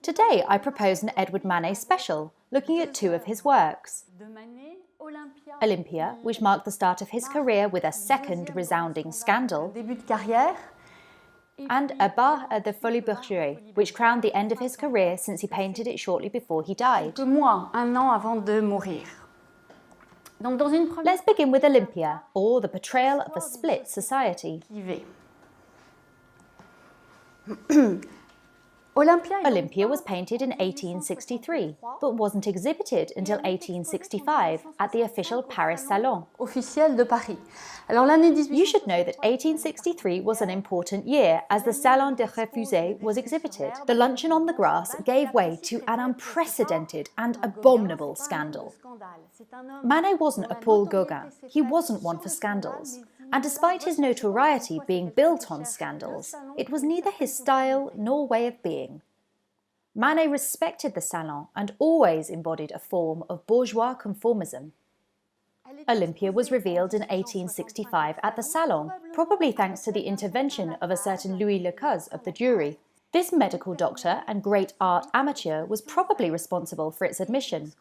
Today I propose an Edward Manet special, looking at two of his works. Olympia, which marked the start of his career with a second resounding scandal, and A Bas de Folie Bergère, which crowned the end of his career since he painted it shortly before he died. Let's begin with Olympia, or the portrayal of a split society. Olympia was painted in 1863, but wasn't exhibited until 1865 at the official Paris Salon. You should know that 1863 was an important year as the Salon des Refusés was exhibited. The luncheon on the grass gave way to an unprecedented and abominable scandal. Manet wasn't a Paul Gauguin. He wasn't one for scandals. And despite his notoriety being built on scandals, it was neither his style nor way of being. Manet respected the salon and always embodied a form of bourgeois conformism. Olympia was revealed in 1865 at the salon, probably thanks to the intervention of a certain Louis Lecoz of the jury. This medical doctor and great art amateur was probably responsible for its admission.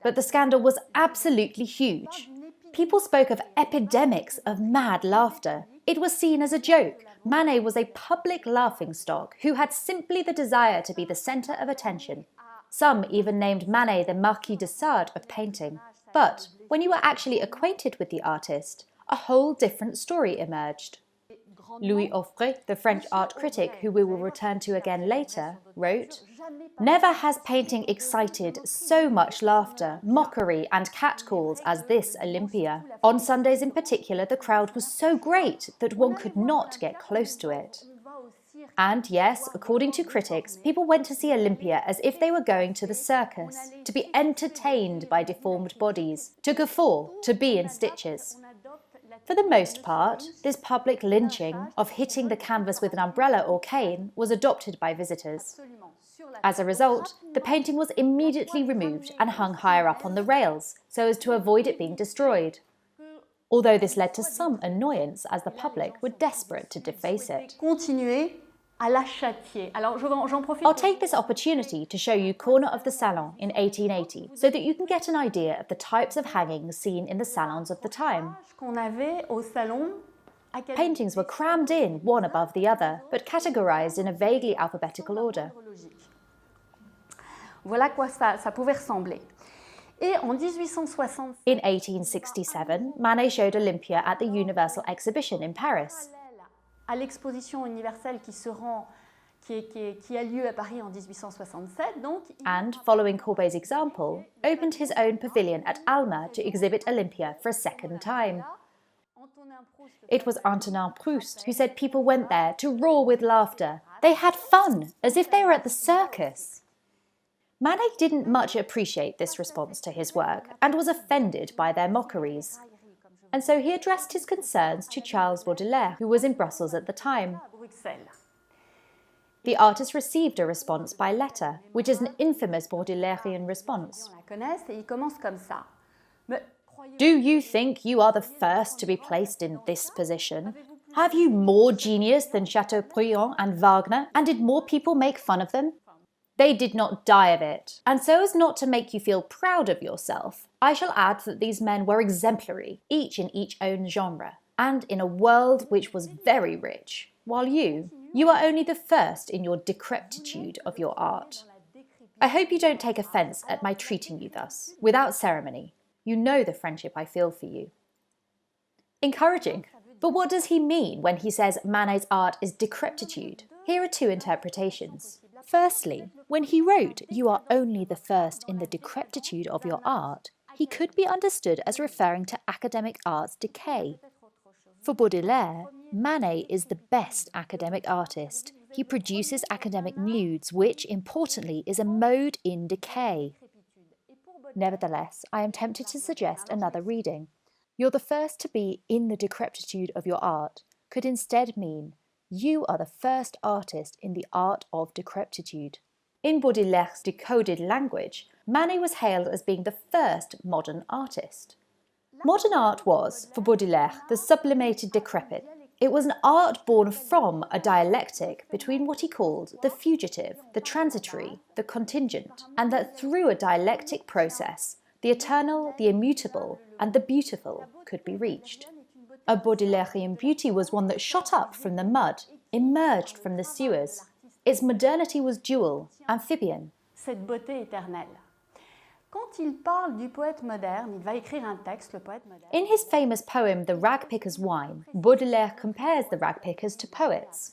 But the scandal was absolutely huge. People spoke of epidemics of mad laughter. It was seen as a joke. Manet was a public laughingstock who had simply the desire to be the centre of attention. Some even named Manet the Marquis de Sade of painting. But when you were actually acquainted with the artist, a whole different story emerged. Louis Offray, the French art critic who we will return to again later, wrote, "Never has painting excited so much laughter, mockery and catcalls as this Olympia. On Sundays in particular, the crowd was so great that one could not get close to it." And yes, according to critics, people went to see Olympia as if they were going to the circus, to be entertained by deformed bodies, to guffaw, to be in stitches. For the most part, this public lynching of hitting the canvas with an umbrella or cane was adopted by visitors. As a result, the painting was immediately removed and hung higher up on the rails, so as to avoid it being destroyed. Although this led to some annoyance as the public were desperate to deface it. I'll take this opportunity to show you Corner of the Salon in 1880 so that you can get an idea of the types of hangings seen in the salons of the time. Paintings were crammed in one above the other, but categorized in a vaguely alphabetical order. In 1867, Manet showed Olympia at the Universal Exhibition in Paris. À l'exposition universelle qui a lieu à Paris en 1867, donc. And, following Courbet's example, opened his own pavilion at Alma to exhibit Olympia for a second time. It was Antonin Proust who said people went there to roar with laughter. They had fun, as if they were at the circus. Manet didn't much appreciate this response to his work and was offended by their mockeries. And so he addressed his concerns to Charles Baudelaire, who was in Brussels at the time. The artist received a response by letter, which is an infamous Baudelairian response. "Do you think you are the first to be placed in this position? Have you more genius than Chateaubriand and Wagner, and did more people make fun of them? They did not die of it. And so as not to make you feel proud of yourself, I shall add that these men were exemplary, each in each own genre, and in a world which was very rich, while you are only the first in your decrepitude of your art. I hope you don't take offence at my treating you thus, without ceremony. You know the friendship I feel for you." Encouraging. But what does he mean when he says Manet's art is decrepitude? Here are two interpretations. Firstly, when he wrote, "You are only the first in the decrepitude of your art," he could be understood as referring to academic art's decay. For Baudelaire, Manet is the best academic artist. He produces academic nudes, which, importantly, is a mode in decay. Nevertheless, I am tempted to suggest another reading. "You're the first to be in the decrepitude of your art" could instead mean "You are the first artist in the art of decrepitude." In Baudelaire's decoded language, Manet was hailed as being the first modern artist. Modern art was, for Baudelaire, the sublimated decrepit. It was an art born from a dialectic between what he called the fugitive, the transitory, the contingent, and that through a dialectic process, the eternal, the immutable, and the beautiful could be reached. A Baudelairian beauty was one that shot up from the mud, emerged from the sewers. Its modernity was dual, amphibian. Cette beauté éternelle. Quand il parle du poète moderne, il va écrire un texte, le poète moderne. In his famous poem The Ragpicker's Wine, Baudelaire compares the ragpickers to poets.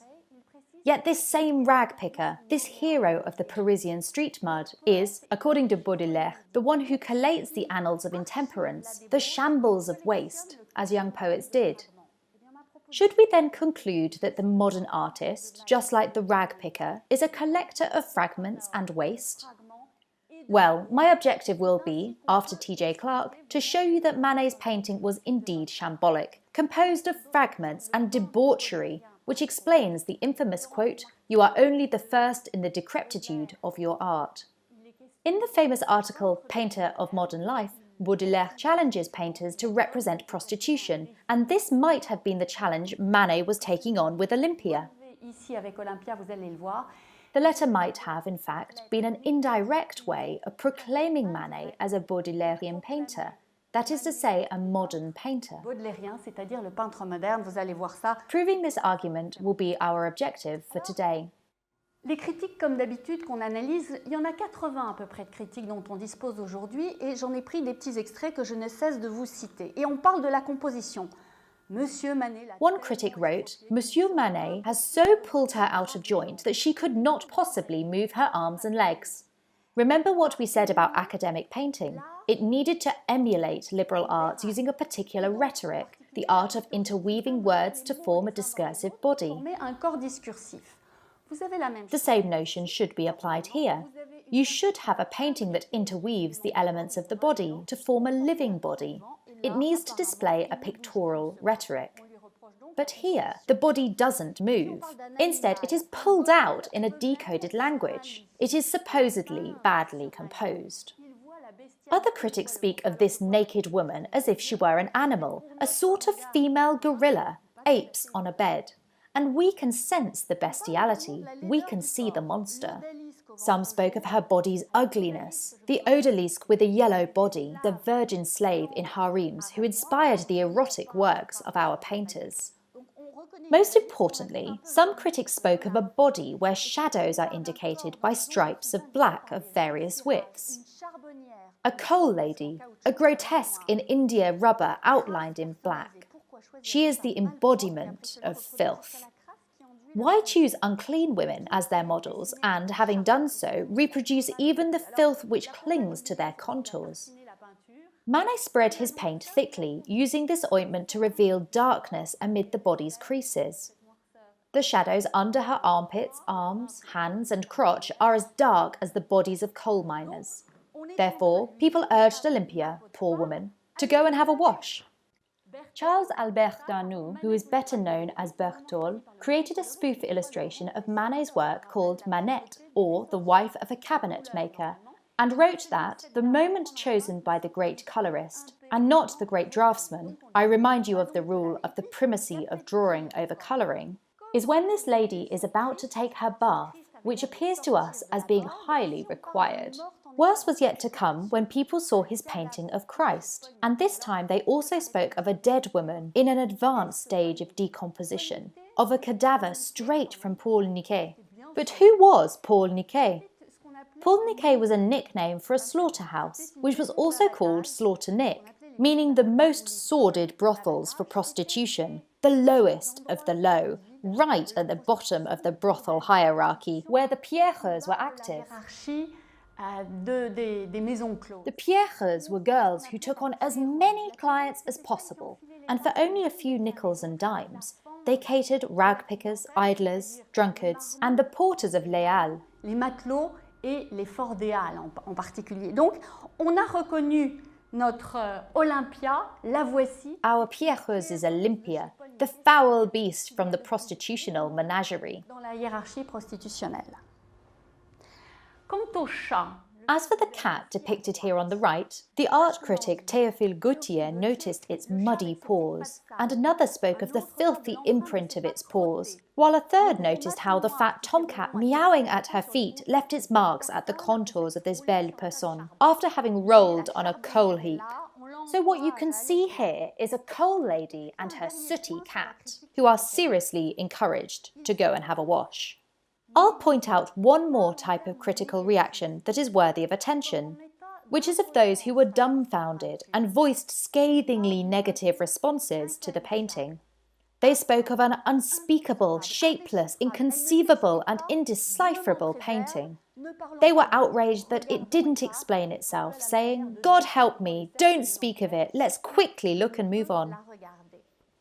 Yet this same ragpicker, this hero of the Parisian street mud, is, according to Baudelaire, the one who collates the annals of intemperance, the shambles of waste, as young poets did. Should we then conclude that the modern artist, just like the ragpicker, is a collector of fragments and waste? Well, my objective will be, after T.J. Clarke, to show you that Manet's painting was indeed shambolic, composed of fragments and debauchery, which explains the infamous quote, "You are only the first in the decrepitude of your art." In the famous article Painter of Modern Life, Baudelaire challenges painters to represent prostitution, and this might have been the challenge Manet was taking on with Olympia. Ici avec Olympia, vous allez le voir. The letter might have, in fact, been an indirect way of proclaiming Manet as a Baudelairian painter, that is to say, a modern painter. Baudelairien, c'est-à-dire le peintre moderne, vous allez voir ça. Proving this argument will be our objective for today. Les critiques, comme d'habitude, qu'on analyse, il y en a 80 à peu près de critiques dont on dispose aujourd'hui, et j'en ai pris des petits extraits que je ne cesse de vous citer. Et on parle de la composition. Monsieur Manet, one critic wrote, "Monsieur Manet has so pulled her out of joint that she could not possibly move her arms and legs." Remember what we said about academic painting? It needed to emulate liberal arts using a particular rhetoric, the art of interweaving words to form a discursive body. Un corps discursif. Vous avez la même The same notion should be applied here. You should have a painting that interweaves the elements of the body to form a living body. It needs to display a pictorial rhetoric. But here, the body doesn't move. Instead, it is pulled out in a decoded language. It is supposedly badly composed. Other critics speak of this naked woman as if she were an animal, a sort of female gorilla, apes on a bed. And we can sense the bestiality, we can see the monster. Some spoke of her body's ugliness, the odalisque with a yellow body, the virgin slave in harems who inspired the erotic works of our painters. Most importantly, some critics spoke of a body where shadows are indicated by stripes of black of various widths. A coal lady, a grotesque in India rubber outlined in black. She is the embodiment of filth. Why choose unclean women as their models and, having done so, reproduce even the filth which clings to their contours? Manet spread his paint thickly, using this ointment to reveal darkness amid the body's creases. The shadows under her armpits, arms, hands and crotch are as dark as the bodies of coal miners. Therefore, people urged Olympia, poor woman, to go and have a wash. Charles Albert Darnoux, who is better known as Bertholle, created a spoof illustration of Manet's work called Manet, or The Wife of a Cabinet Maker, and wrote that the moment chosen by the great colourist, and not the great draftsman, I remind you of the rule of the primacy of drawing over colouring, is when this lady is about to take her bath, which appears to us as being highly required. Worse was yet to come when people saw his painting of Christ, and this time they also spoke of a dead woman in an advanced stage of decomposition, of a cadaver straight from Paul Niquet. But who was Paul Niquet? Paul Niquet was a nickname for a slaughterhouse, which was also called Slaughter Nick, meaning the most sordid brothels for prostitution, the lowest of the low, right at the bottom of the brothel hierarchy, where the pierreuses were active. The pierreuses were girls who took on as many clients as possible, and for only a few nickels and dimes, they catered ragpickers, idlers, drunkards, and the porters of les halles. Les matelots et les forts des halles en particulier. Donc, on a reconnu notre Olympia, la voici. Our pierreuse is Olympia, the foul beast from the prostitutional menagerie. Dans la hiérarchie prostitutionnelle. Quant au chat, As for the cat depicted here on the right, the art critic Théophile Gautier noticed its muddy paws, and another spoke of the filthy imprint of its paws, while a third noticed how the fat tomcat meowing at her feet left its marks at the contours of this belle personne, after having rolled on a coal heap. So what you can see here is a coal lady and her sooty cat, who are seriously encouraged to go and have a wash. I'll point out one more type of critical reaction that is worthy of attention, which is of those who were dumbfounded and voiced scathingly negative responses to the painting. They spoke of an unspeakable, shapeless, inconceivable, and indecipherable painting. They were outraged that it didn't explain itself, saying, "God help me, don't speak of it, let's quickly look and move on."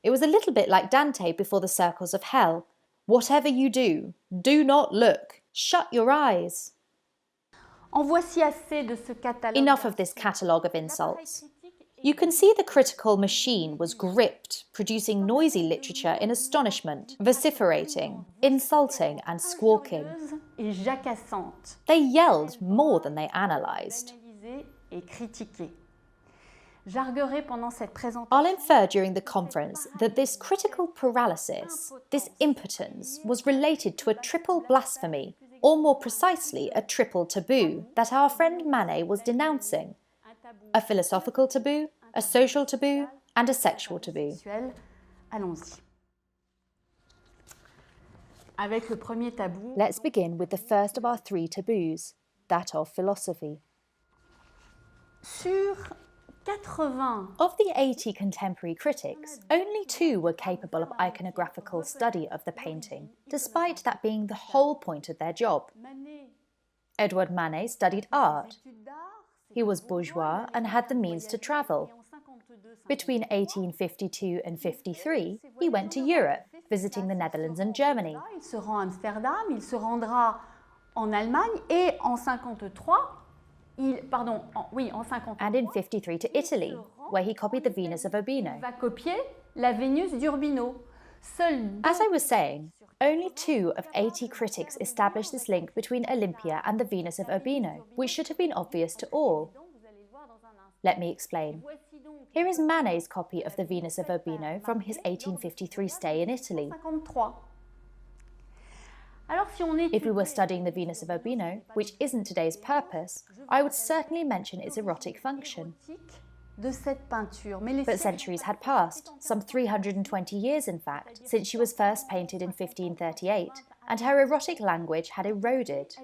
It was a little bit like Dante before the circles of hell. Whatever you do, do not look. Shut your eyes. Enough of this catalogue of insults. You can see the critical machine was gripped, producing noisy literature in astonishment, vociferating, insulting and squawking. They yelled more than they analysed. I'll infer during the conference that this critical paralysis, this impotence, was related to a triple blasphemy, or more precisely a triple taboo, that our friend Manet was denouncing. A philosophical taboo, a social taboo, and a sexual taboo. Let's begin with the first of our three taboos, that of philosophy. Of the 80 contemporary critics, only 2 were capable of iconographical study of the painting, despite that being the whole point of their job. Edouard Manet studied art. He was bourgeois and had the means to travel. Between 1852 and 53, he went to Europe, visiting the Netherlands and Germany. Il se rend à Amsterdam, il se rendra en Allemagne et en 53. And in 53 to Italy, where he copied the Venus of Urbino. As I was saying, only 2 of 80 critics established this link between Olympia and the Venus of Urbino, which should have been obvious to all. Let me explain. Here is Manet's copy of the Venus of Urbino from his 1853 stay in Italy. If we were studying the Venus of Urbino, which isn't today's purpose, I would certainly mention its erotic function. But centuries had passed, some 320 years in fact, since she was first painted in 1538, and her erotic language had eroded.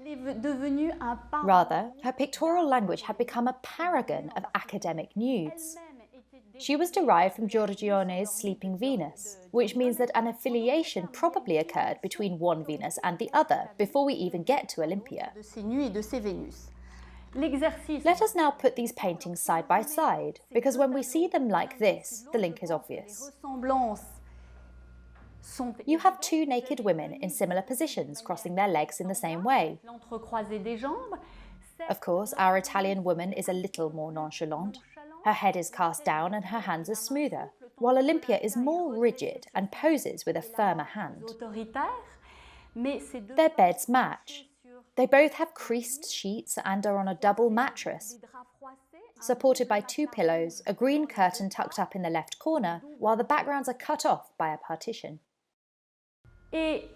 Rather, her pictorial language had become a paragon of academic nudes. She was derived from Giorgione's Sleeping Venus, which means that an affiliation probably occurred between one Venus and the other before we even get to Olympia. Let us now put these paintings side by side, because when we see them like this, the link is obvious. You have 2 naked women in similar positions, crossing their legs in the same way. Of course, our Italian woman is a little more nonchalant. Her head is cast down and her hands are smoother, while Olympia is more rigid and poses with a firmer hand. Their beds match. They both have creased sheets and are on a double mattress, supported by 2 pillows, a green curtain tucked up in the left corner, while the backgrounds are cut off by a partition. I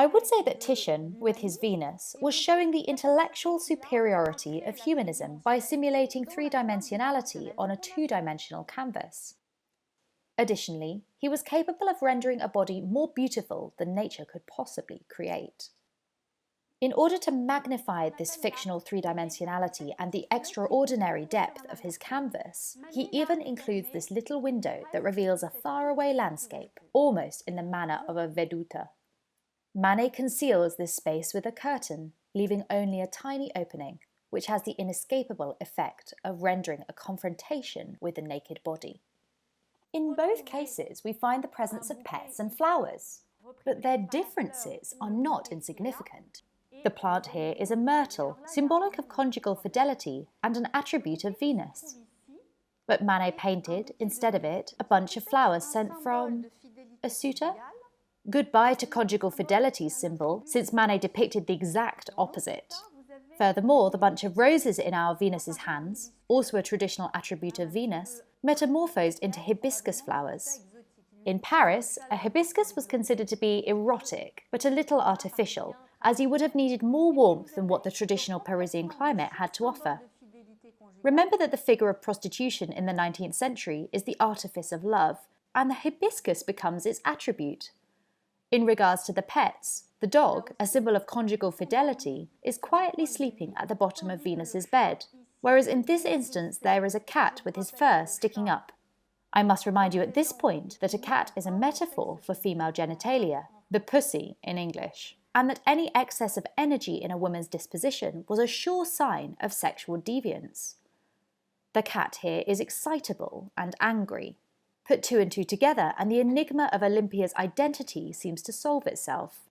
would say that Titian, with his Venus, was showing the intellectual superiority of humanism by simulating 3-dimensionality on a 2-dimensional canvas. Additionally, he was capable of rendering a body more beautiful than nature could possibly create. In order to magnify this fictional 3-dimensionality and the extraordinary depth of his canvas, he even includes this little window that reveals a faraway landscape, almost in the manner of a veduta. Manet conceals this space with a curtain, leaving only a tiny opening, which has the inescapable effect of rendering a confrontation with the naked body. In both cases, we find the presence of pets and flowers, but their differences are not insignificant. The plant here is a myrtle, symbolic of conjugal fidelity and an attribute of Venus. But Manet painted, instead of it, a bunch of flowers sent from a suitor? Goodbye to conjugal fidelity symbol, since Manet depicted the exact opposite. Furthermore, the bunch of roses in our Venus's hands, also a traditional attribute of Venus, metamorphosed into hibiscus flowers. In Paris, a hibiscus was considered to be erotic, but a little artificial, as you would have needed more warmth than what the traditional Parisian climate had to offer. Remember that the figure of prostitution in the 19th century is the artifice of love, and the hibiscus becomes its attribute. In regards to the pets, the dog, a symbol of conjugal fidelity, is quietly sleeping at the bottom of Venus's bed, whereas in this instance there is a cat with his fur sticking up. I must remind you at this point that a cat is a metaphor for female genitalia, the pussy in English, and that any excess of energy in a woman's disposition was a sure sign of sexual deviance. The cat here is excitable and angry. Put two and two together and the enigma of Olympia's identity seems to solve itself.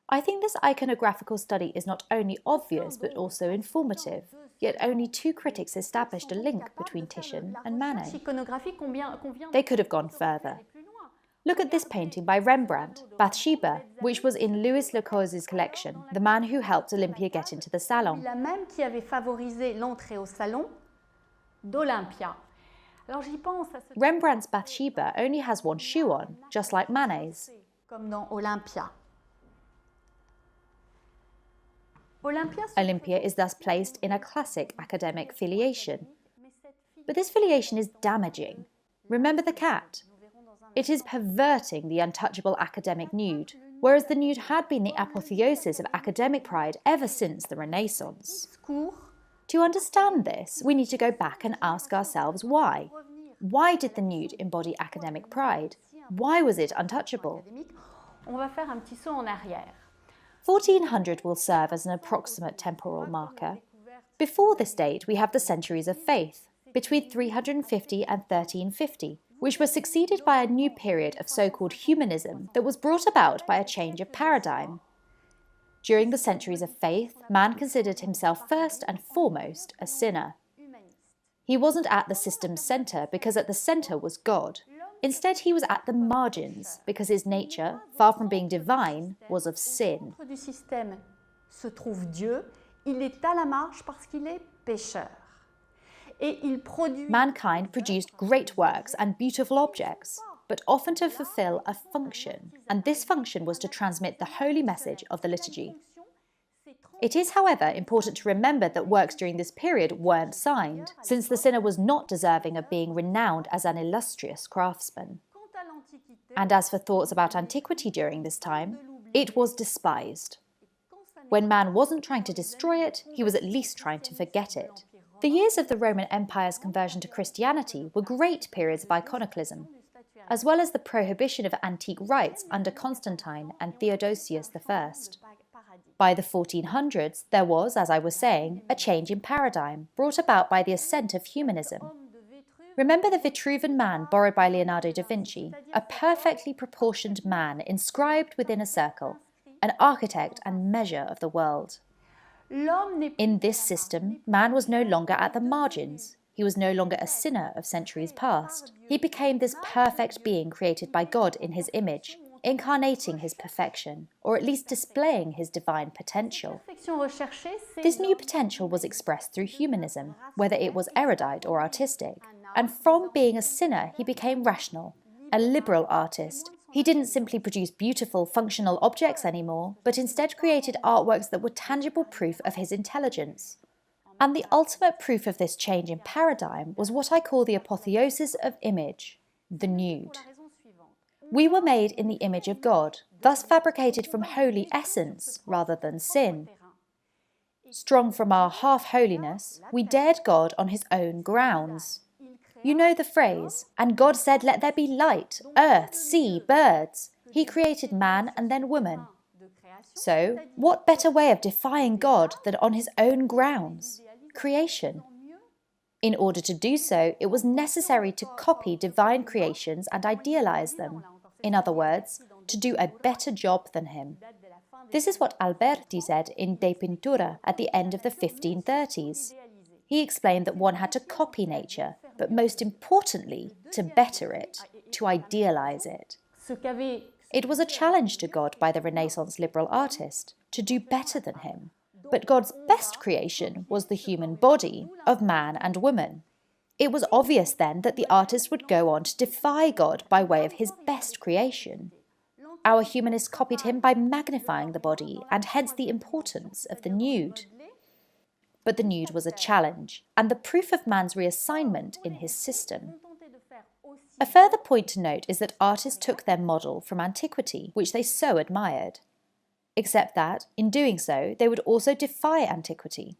I think this iconographical study is not only obvious but also informative, yet only two critics established a link between Titian and Manet. They could have gone further. Look at this painting by Rembrandt, Bathsheba, which was in Louis Lecaus's collection, the man who helped Olympia get into the salon. La même qui avait favorisé l'entrée au salon d'Olympia. Rembrandt's Bathsheba only has one shoe on, just like Manet's. Comme dans Olympia. Olympia is thus placed in a classic academic filiation. But this filiation is damaging. Remember the cat? It is perverting the untouchable academic nude, whereas the nude had been the apotheosis of academic pride ever since the Renaissance. To understand this, we need to go back and ask ourselves why. Why did the nude embody academic pride? Why was it untouchable? 1400 will serve as an approximate temporal marker. Before this date, we have the centuries of faith, between 350 and 1350, which were succeeded by a new period of so-called humanism that was brought about by a change of paradigm. During the centuries of faith, man considered himself first and foremost a sinner. He wasn't at the system's centre because at the centre was God. Instead, he was at the margins because his nature, far from being divine, was of sin. Mankind produced great works and beautiful objects, but often to fulfill a function, and this function was to transmit the holy message of the liturgy. It is, however, important to remember that works during this period weren't signed, since the sinner was not deserving of being renowned as an illustrious craftsman. And as for thoughts about antiquity during this time, it was despised. When man wasn't trying to destroy it, he was at least trying to forget it. The years of the Roman Empire's conversion to Christianity were great periods of iconoclasm, as well as the prohibition of antique rites under Constantine and Theodosius I. By the 1400s, there was, as I was saying, a change in paradigm, brought about by the ascent of humanism. Remember the Vitruvian man borrowed by Leonardo da Vinci, a perfectly proportioned man inscribed within a circle, an architect and measure of the world. In this system, man was no longer at the margins. He was no longer a sinner of centuries past. He became this perfect being created by God in his image, incarnating his perfection, or at least displaying his divine potential. This new potential was expressed through humanism, whether it was erudite or artistic, and from being a sinner he became rational, a liberal artist. He didn't simply produce beautiful, functional objects anymore, but instead created artworks that were tangible proof of his intelligence. And the ultimate proof of this change in paradigm was what I call the apotheosis of image, the nude. We were made in the image of God, thus fabricated from holy essence rather than sin. Strong from our half-holiness, we dared God on his own grounds. You know the phrase, and God said, "Let there be light, earth, sea, birds." He created man and then woman. So, what better way of defying God than on his own grounds? Creation. In order to do so, it was necessary to copy divine creations and idealize them. In other words, to do a better job than him. This is what Alberti said in De Pintura at the end of the 1530s. He explained that one had to copy nature, but most importantly, to better it, to idealize it. It was a challenge to God by the Renaissance liberal artist to do better than him. But God's best creation was the human body of man and woman. It was obvious then that the artist would go on to defy God by way of his best creation. Our humanists copied him by magnifying the body and hence the importance of the nude. But the nude was a challenge and the proof of man's reassignment in his system. A further point to note is that artists took their model from antiquity, which they so admired. Except that, in doing so, they would also defy antiquity.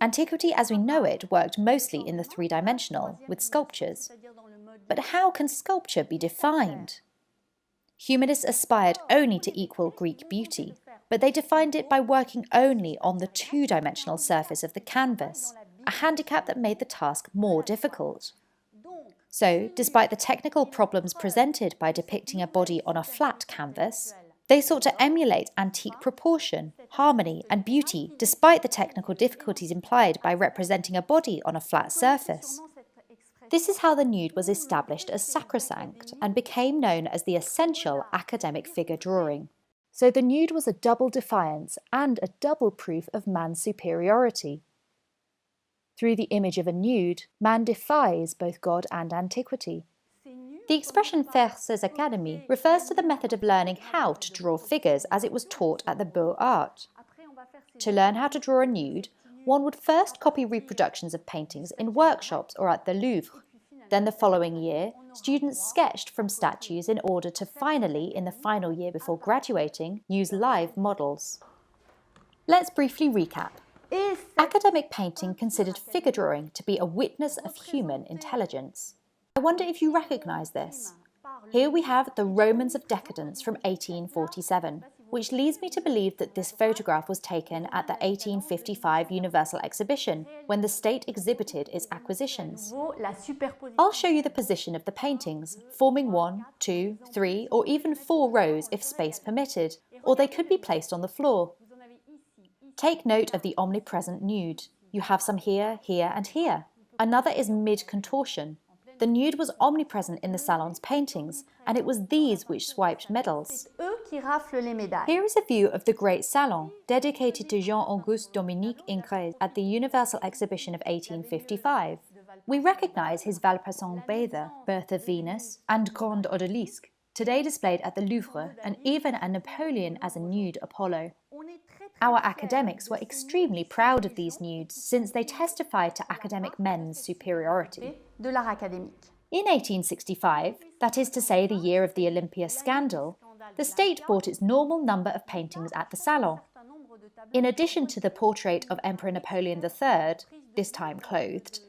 Antiquity as we know it worked mostly in the three-dimensional, with sculptures. But how can sculpture be defined? Humanists aspired only to equal Greek beauty, but they defined it by working only on the two-dimensional surface of the canvas, a handicap that made the task more difficult. So, despite the technical problems presented by depicting a body on a flat canvas, they sought to emulate antique proportion, harmony and beauty despite the technical difficulties implied by representing a body on a flat surface. This is how the nude was established as sacrosanct and became known as the essential academic figure drawing. So the nude was a double defiance and a double proof of man's superiority. Through the image of a nude, man defies both God and antiquity. The expression faire ses académies refers to the method of learning how to draw figures as it was taught at the Beaux-Arts. To learn how to draw a nude, one would first copy reproductions of paintings in workshops or at the Louvre. Then the following year, students sketched from statues in order to finally, in the final year before graduating, use live models. Let's briefly recap. Academic painting considered figure drawing to be a witness of human intelligence. I wonder if you recognise this. Here we have the Romans of Decadence from 1847, which leads me to believe that this photograph was taken at the 1855 Universal Exhibition, when the state exhibited its acquisitions. I'll show you the position of the paintings, forming 1, 2, 3, or even 4 rows if space permitted, or they could be placed on the floor. Take note of the omnipresent nude. You have some here, here, and here. Another is mid-contortion. The nude was omnipresent in the salon's paintings, and it was these which swiped medals. Here is a view of the Great Salon, dedicated to Jean-Auguste Dominique Ingres at the Universal Exhibition of 1855. We recognise his Valperson Bather, Birth of Venus, and Grande Odalisque, today displayed at the Louvre, and even a Napoleon as a nude Apollo. Our academics were extremely proud of these nudes since they testified to academic men's superiority. In 1865, that is to say the year of the Olympia scandal, the state bought its normal number of paintings at the Salon. In addition to the portrait of Emperor Napoleon III, this time clothed,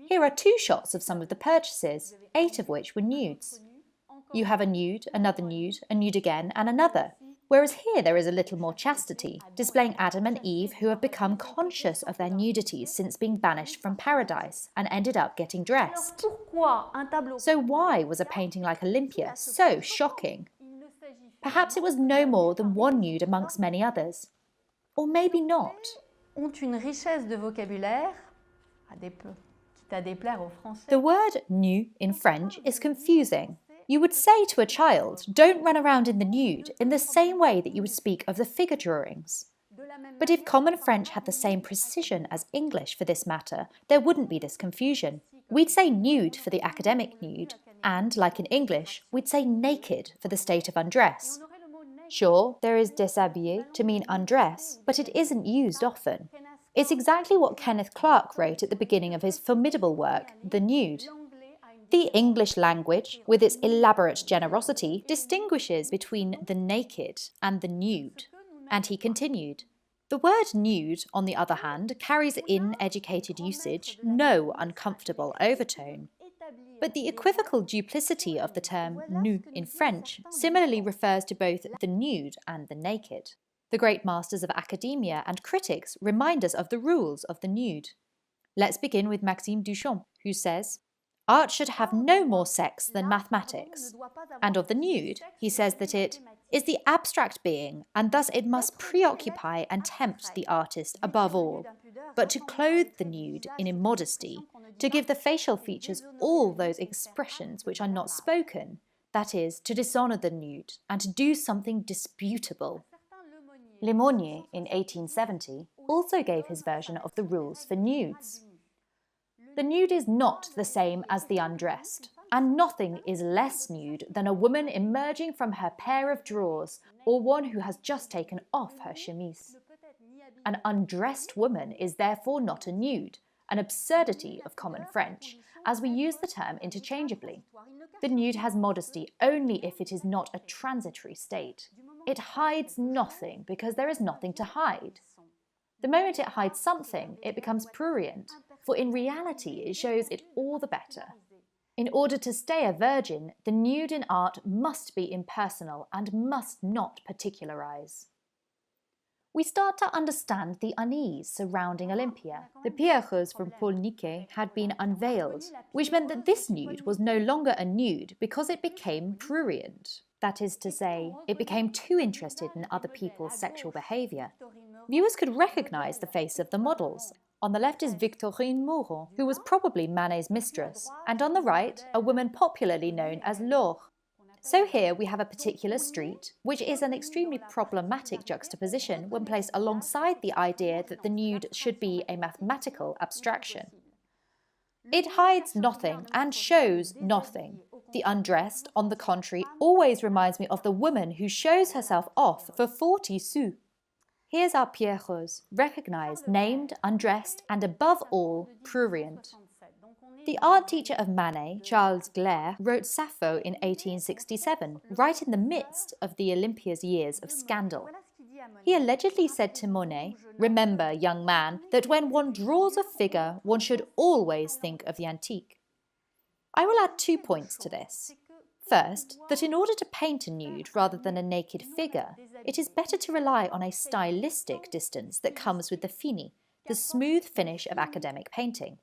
here are 2 shots of some of the purchases, 8 of which were nudes. You have a nude, another nude, a nude again, and another. Whereas here there is a little more chastity, displaying Adam and Eve who have become conscious of their nudities since being banished from paradise and ended up getting dressed. So why was a painting like Olympia so shocking? Perhaps it was no more than one nude amongst many others. Or maybe not. The word nu in French is confusing. You would say to a child, don't run around in the nude, in the same way that you would speak of the figure drawings. But if common French had the same precision as English for this matter, there wouldn't be this confusion. We'd say nude for the academic nude, and, like in English, we'd say naked for the state of undress. Sure, there is déshabillé to mean undress, but it isn't used often. It's exactly what Kenneth Clark wrote at the beginning of his formidable work, The Nude. The English language, with its elaborate generosity, distinguishes between the naked and the nude. And he continued, the word nude, on the other hand, carries in educated usage no uncomfortable overtone. But the equivocal duplicity of the term nu in French similarly refers to both the nude and the naked. The great masters of academia and critics remind us of the rules of the nude. Let's begin with Maxime Duchamp, who says, art should have no more sex than mathematics. And of the nude, he says that it is the abstract being, and thus it must preoccupy and tempt the artist above all. But to clothe the nude in immodesty, to give the facial features all those expressions which are not spoken, that is, to dishonor the nude and to do something disputable. Lemonnier, in 1870, also gave his version of the rules for nudes. The nude is not the same as the undressed, and nothing is less nude than a woman emerging from her pair of drawers or one who has just taken off her chemise. An undressed woman is therefore not a nude, an absurdity of common French, as we use the term interchangeably. The nude has modesty only if it is not a transitory state. It hides nothing because there is nothing to hide. The moment it hides something, it becomes prurient, for in reality it shows it all the better. In order to stay a virgin, the nude in art must be impersonal and must not particularize. We start to understand the unease surrounding Olympia. The pierrot from Paul Niquet had been unveiled, which meant that this nude was no longer a nude because it became prurient. That is to say, it became too interested in other people's sexual behavior. Viewers could recognize the face of the models. On the left is Victorine Moreau, who was probably Manet's mistress, and on the right, a woman popularly known as Laure. So here we have a particular street, which is an extremely problematic juxtaposition when placed alongside the idea that the nude should be a mathematical abstraction. It hides nothing and shows nothing. The undressed, on the contrary, always reminds me of the woman who shows herself off for 40 sous. Here's our pierrots, recognized, named, undressed, and above all, prurient. The art teacher of Manet, Charles Gleyre, wrote Sappho in 1867, right in the midst of the Olympia's years of scandal. He allegedly said to Manet, "Remember, young man, that when one draws a figure, one should always think of the antique." I will add 2 points to this. First, that in order to paint a nude rather than a naked figure, it is better to rely on a stylistic distance that comes with the fini, the smooth finish of academic painting.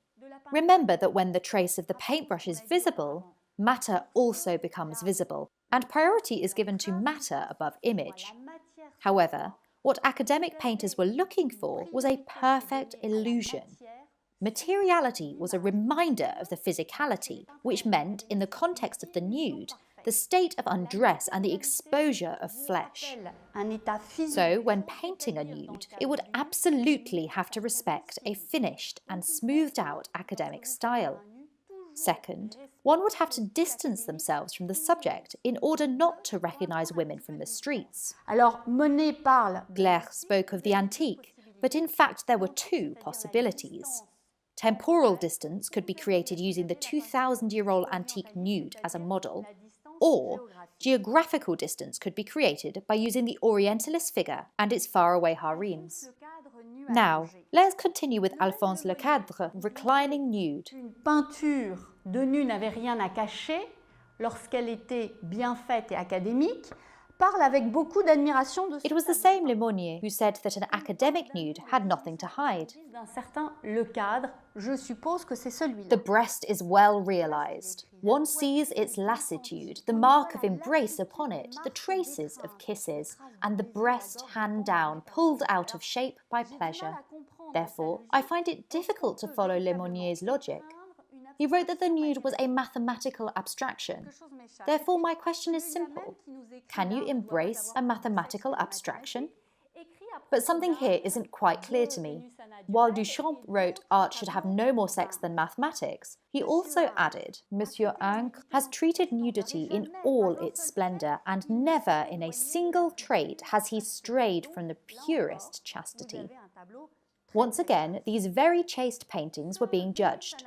Remember that when the trace of the paintbrush is visible, matter also becomes visible, and priority is given to matter above image. However, what academic painters were looking for was a perfect illusion. Materiality was a reminder of the physicality, which meant, in the context of the nude, the state of undress and the exposure of flesh. So, when painting a nude, it would absolutely have to respect a finished and smoothed out academic style. Second, one would have to distance themselves from the subject in order not to recognize women from the streets. Gleyre spoke of the antique, but in fact there were 2 possibilities. Temporal distance could be created using the 2,000-year-old antique nude as a model, or geographical distance could be created by using the Orientalist figure and its faraway harems. Now, let's continue with Alphonse Lecadre's reclining nude. Une peinture de nu n'avait rien à cacher lorsqu'elle était bien faite et académique. Parle avec beaucoup d'admiration de It was the same Lemonnier who said that an academic nude had nothing to hide. d'un certain Lecadre. Je suppose que c'est celui-là. The breast is well realized. One sees its lassitude, the mark of embrace upon it, the traces of kisses, and the breast hand down, pulled out of shape by pleasure. Therefore, I find it difficult to follow Lemonnier's logic. He wrote that the nude was a mathematical abstraction. Therefore, my question is simple. Can you embrace a mathematical abstraction? But something here isn't quite clear to me. While Duchamp wrote art should have no more sex than mathematics, he also added, Monsieur Ingres has treated nudity in all its splendor, and never in a single trait has he strayed from the purest chastity. Once again, these very chaste paintings were being judged.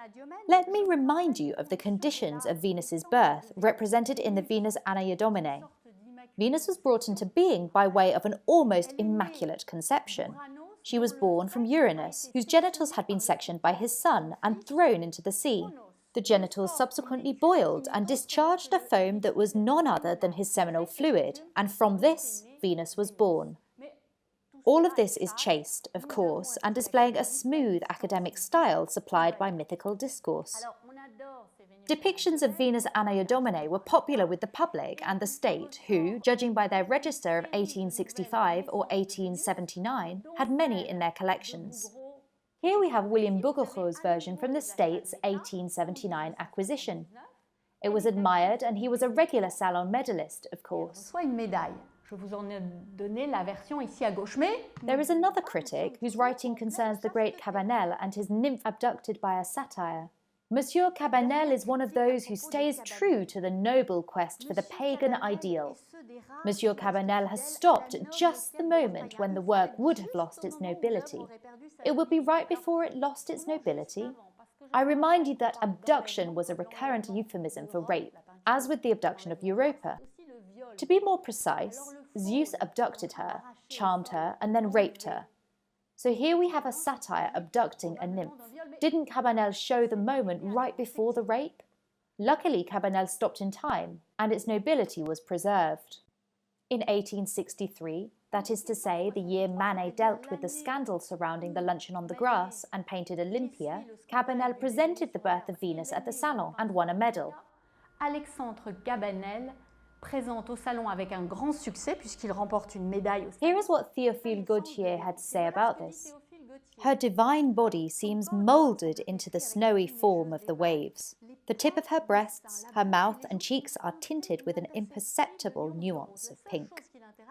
Let me remind you of the conditions of Venus's birth, represented in the Venus Anaiodomene. Venus was brought into being by way of an almost immaculate conception. She was born from Uranus, whose genitals had been sectioned by his son and thrown into the sea. The genitals subsequently boiled and discharged a foam that was none other than his seminal fluid, and from this, Venus was born. All of this is chaste, of course, and displaying a smooth academic style supplied by mythical discourse. Depictions of Venus Anaiodomene were popular with the public and the state, who, judging by their register of 1865 or 1879, had many in their collections. Here we have William Bouguereau's version from the state's 1879 acquisition. It was admired and he was a regular salon medalist, of course. Soit une médaille. Je vous en ai donné la version ici à gauche. Mais there is another critic whose writing concerns the great Cabanel and his nymph abducted by a satyr. Monsieur Cabanel is one of those who stays true to the noble quest for the pagan ideal. Monsieur Cabanel has stopped at just the moment when the work would have lost its nobility. It would be right before it lost its nobility. I remind you that abduction was a recurrent euphemism for rape, as with the abduction of Europa. To be more precise, Zeus abducted her, charmed her, and then raped her. So here we have a satyr abducting a nymph. Didn't Cabanel show the moment right before the rape? Luckily, Cabanel stopped in time, and its nobility was preserved. In 1863, that is to say the year Manet dealt with the scandal surrounding the luncheon on the grass and painted Olympia, Cabanel presented the birth of Venus at the Salon and won a medal. Alexandre Cabanel présente au salon avec un grand succès puisqu'il remporte une médaille. Here is what Théophile Gautier had to say about this. Her divine body seems moulded into the snowy form of the waves. The tip of her breasts, her mouth and cheeks are tinted with an imperceptible nuance of pink.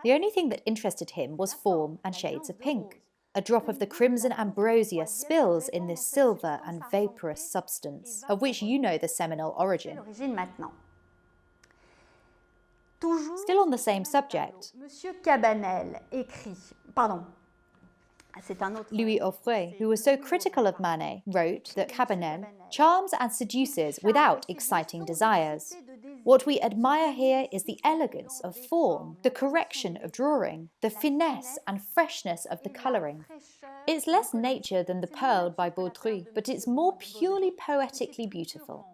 The only thing that interested him was form and shades of pink. A drop of the crimson ambrosia spills in this silver and vaporous substance, of which you know the seminal origin. Still on the same subject, Monsieur Cabanel écrit, Louis Offray, who was so critical of Manet, wrote that Cabanel charms and seduces without exciting desires. What we admire here is the elegance of form, the correction of drawing, the finesse and freshness of the colouring. It's less nature than the Pearl by Baudry, but it's more purely poetically beautiful.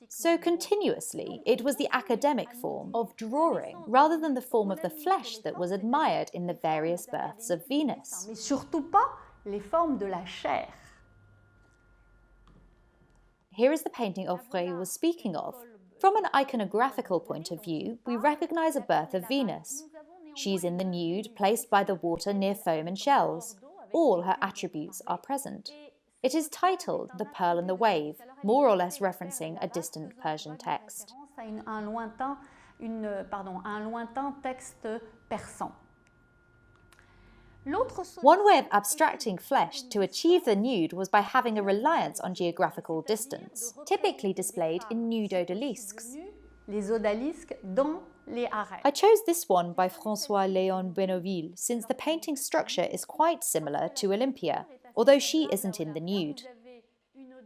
So continuously, it was the academic form of drawing rather than the form of the flesh that was admired in the various births of Venus. Mais surtout pas les formes de la chair. Here is the painting Offray was speaking of. From an iconographical point of view, we recognise a birth of Venus. She's in the nude, placed by the water near foam and shells. All her attributes are present. It is titled The Pearl and the Wave, more or less referencing a distant Persian text. Un lointain texte persan. One way of abstracting flesh to achieve the nude was by having a reliance on geographical distance, typically displayed in nude odalisques. Les odalisques dans les arrêts. I chose this one by François-Léon Benouville since the painting structure is quite similar to Olympia, although she isn't in the nude.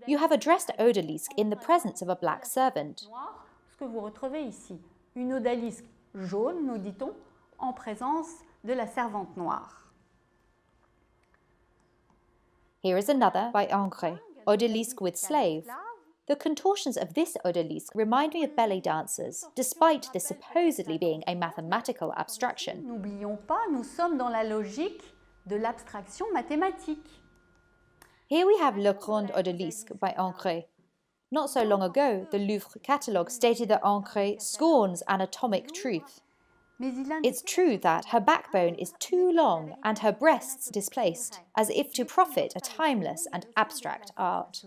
You have a dressed odalisque in the presence of a black servant. Ce que vous retrouvez ici, une odalisque jaune, nous dit-on, en présence de la servante noire. Here is another by Ancre, odalisque with slave. The contortions of this odalisque remind me of belly dancers, despite this supposedly being a mathematical abstraction. N'oublions pas, nous sommes dans la logique de l'abstraction mathématique. Here we have Le Grand Odalisque by Ancre. Not so long ago, the Louvre catalogue stated that Ancre scorns anatomic truth. It's true that her backbone is too long and her breasts displaced, as if to profit a timeless and abstract art.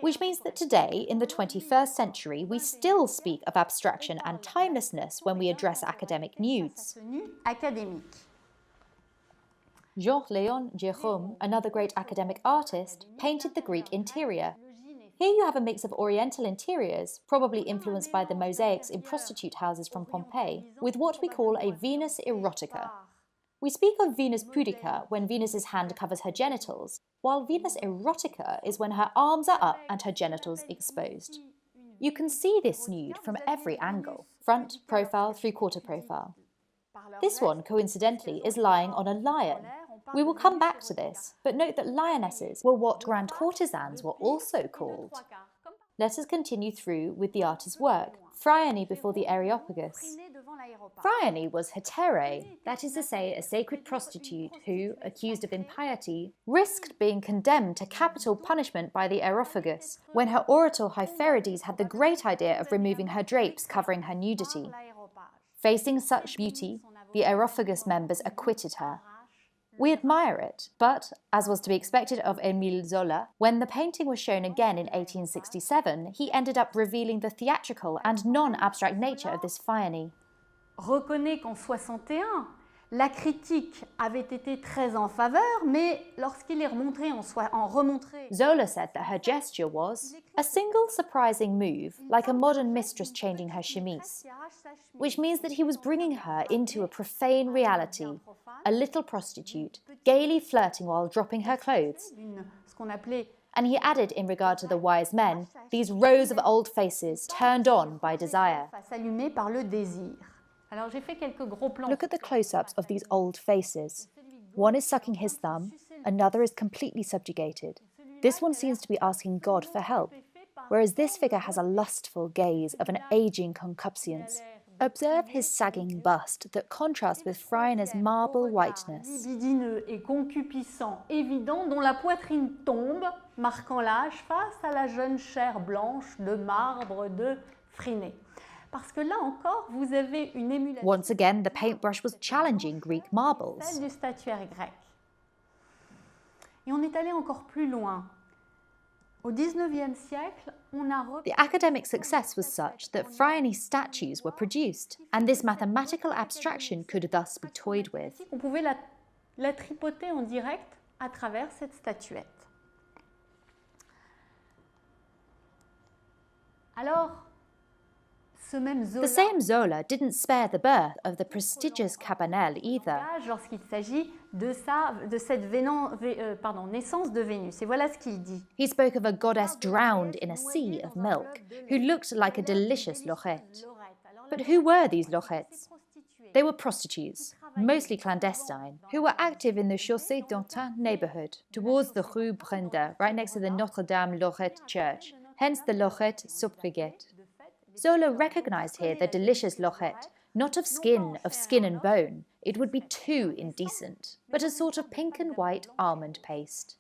Which means that today, in the 21st century, we still speak of abstraction and timelessness when we address academic nudes. Jean-Léon Gérôme, another great academic artist, painted the Greek interior. Here you have a mix of Oriental interiors, probably influenced by the mosaics in prostitute houses from Pompeii, with what we call a Venus erotica. We speak of Venus pudica when Venus's hand covers her genitals, while Venus erotica is when her arms are up and her genitals exposed. You can see this nude from every angle, front, profile, three-quarter profile. This one, coincidentally, is lying on a lion. We will come back to this, but note that lionesses were what grand courtesans were also called. Let us continue through with the artist's work, Phryane before the Areopagus. Phryane was hetero, that is to say a sacred prostitute who, accused of impiety, risked being condemned to capital punishment by the Areopagus, when her orator Hyperides had the great idea of removing her drapes covering her nudity. Facing such beauty, the Areopagus members acquitted her. We admire it, but, as was to be expected of Émile Zola, when the painting was shown again in 1867, he ended up revealing the theatrical and non-abstract nature of this Phéanie. Reconnaît qu'en 61, la critique avait été très en faveur, mais lorsqu'il est remontré Zola said that her gesture was a single surprising move, like a modern mistress changing her chemise, which means that he was bringing her into a profane reality, a little prostitute, gaily flirting while dropping her clothes. And he added, in regard to the wise men, these rows of old faces turned on by desire. Look at the close-ups of these old faces. One is sucking his thumb, another is completely subjugated. This one seems to be asking God for help, whereas this figure has a lustful gaze of an aging concupiscence. Observe his sagging bust that contrasts with Phryne's marble whiteness. Libidineux et concupissant évident dont la poitrine tombe, marquant l'âge face à la jeune chair blanche de marbre de Phryné. Parce que là encore, vous avez une émulation. Once again, the paintbrush was challenging Greek marbles. Celle du statuaire grec. Et on est allé encore plus loin. Au XIXe siècle, on a The academic success was such that Phryne's statues were produced, and this mathematical abstraction could thus be toyed with. On pouvait la tripoter en direct à travers cette statuette. Alors, the same Zola didn't spare the birth of the prestigious Cabanel either. Lorsqu'il s'agit de cette naissance de Vénus. Et voilà ce qu'il dit. He spoke of a goddess drowned in a sea of milk, who looked like a delicious lorette. But who were these lorettes? They were prostitutes, mostly clandestine, who were active in the Chaussée d'Antin neighbourhood, towards the Rue Brenda, right next to the Notre-Dame Lorette church, hence the Lorette Sobriquet. Zola recognized here the delicious lorette, not of skin and bone, it would be too indecent, but a sort of pink and white almond paste.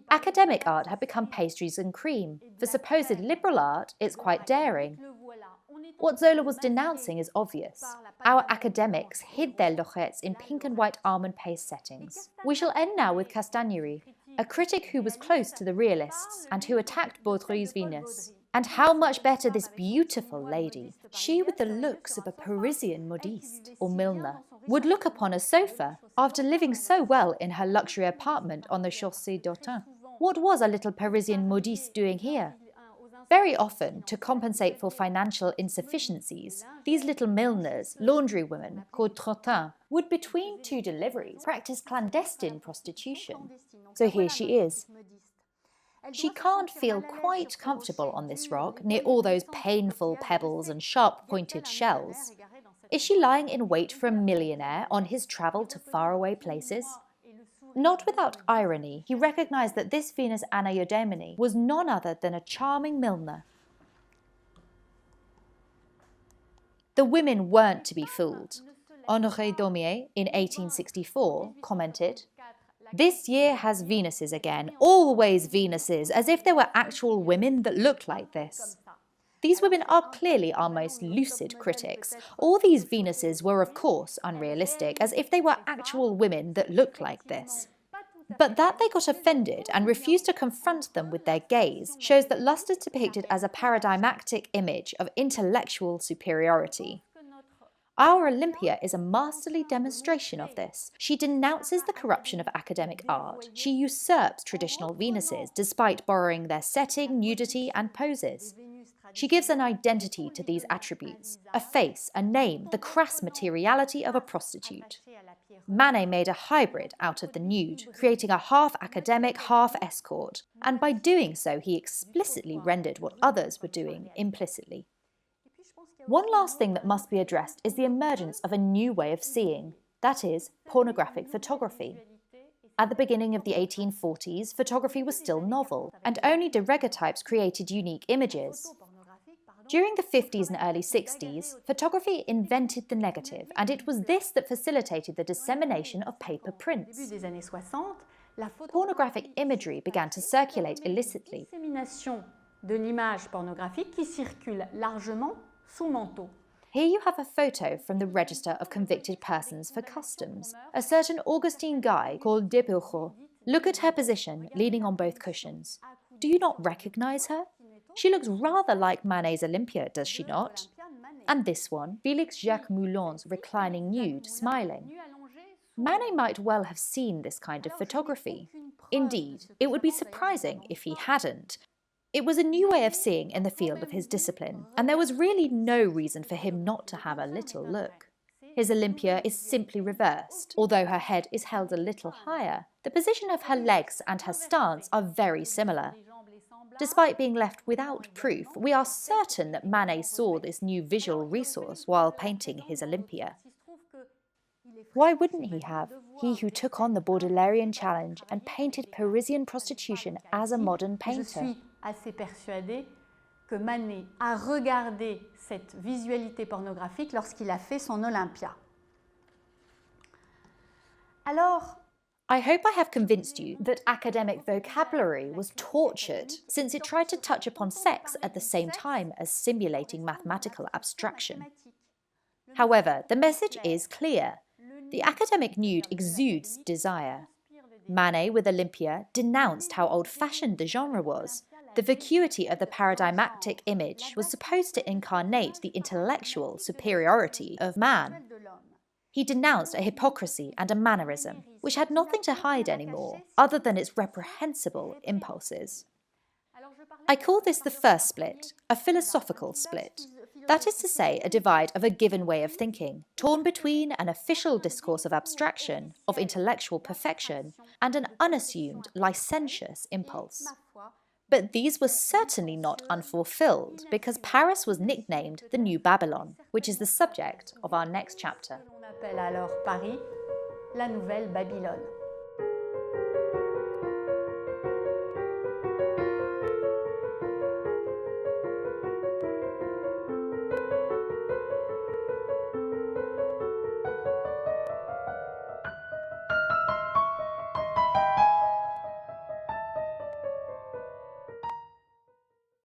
Academic art had become pastries and cream. For supposed liberal art, it's quite daring. What Zola was denouncing is obvious. Our academics hid their lorettes in pink and white almond paste settings. We shall end now with Castagnery, a critic who was close to the realists and who attacked Baudry's Venus. And how much better this beautiful lady, she with the looks of a Parisian modiste or milliner, would look upon a sofa after living so well in her luxury apartment on the Chaussée d'Antin. What was a little Parisian modiste doing here? Very often, to compensate for financial insufficiencies, these little milliners, laundrywomen, called trottins, would between two deliveries practice clandestine prostitution. So here she is. She can't feel quite comfortable on this rock, near all those painful pebbles and sharp-pointed shells. Is she lying in wait for a millionaire on his travel to faraway places? Not without irony, he recognized that this Venus Anadyomene was none other than a charming milliner. The women weren't to be fooled. Honoré Daumier, in 1864, commented, "This year has Venuses again, always Venuses, as if there were actual women that looked like this." These women are clearly our most lucid critics. All these Venuses were of course unrealistic, as if they were actual women that looked like this. But that they got offended and refused to confront them with their gaze shows that lust is depicted as a paradigmatic image of intellectual superiority. Our Olympia is a masterly demonstration of this. She denounces the corruption of academic art. She usurps traditional Venuses despite borrowing their setting, nudity, and poses. She gives an identity to these attributes, a face, a name, the crass materiality of a prostitute. Manet made a hybrid out of the nude, creating a half-academic, half-escort, and by doing so he explicitly rendered what others were doing implicitly. One last thing that must be addressed is the emergence of a new way of seeing, that is, pornographic photography. At the beginning of the 1840s, photography was still novel, and only daguerreotypes created unique images. During the 50s and early 60s, photography invented the negative, and it was this that facilitated the dissemination of paper prints. Pornographic imagery began to circulate illicitly. Here you have a photo from the Register of Convicted Persons for Customs, a certain Augustine Guy called Depurro. Look at her position, leaning on both cushions. Do you not recognise her? She looks rather like Manet's Olympia, does she not? And this one, Félix Jacques Moulin's reclining nude, smiling. Manet might well have seen this kind of photography. Indeed, it would be surprising if he hadn't. It was a new way of seeing in the field of his discipline, and there was really no reason for him not to have a little look. His Olympia is simply reversed. Although her head is held a little higher, the position of her legs and her stance are very similar. Despite being left without proof, we are certain that Manet saw this new visual resource while painting his Olympia. Why wouldn't he have? He who took on the Baudelairean challenge and painted Parisian prostitution as a modern painter. Je suis assez persuadée que Manet a regardé cette visualité pornographique lorsqu'il a fait son Olympia. Alors, I hope I have convinced you that academic vocabulary was tortured, since it tried to touch upon sex at the same time as simulating mathematical abstraction. However, the message is clear. The academic nude exudes desire. Manet, with Olympia, denounced how old-fashioned the genre was. The vacuity of the paradigmatic image was supposed to incarnate the intellectual superiority of man. He denounced a hypocrisy and a mannerism, which had nothing to hide anymore, other than its reprehensible impulses. I call this the first split, a philosophical split. That is to say, a divide of a given way of thinking, torn between an official discourse of abstraction, of intellectual perfection, and an unassumed, licentious impulse. But these were certainly not unfulfilled, because Paris was nicknamed the New Babylon, which is the subject of our next chapter. On appelle alors Paris la Nouvelle Babylone.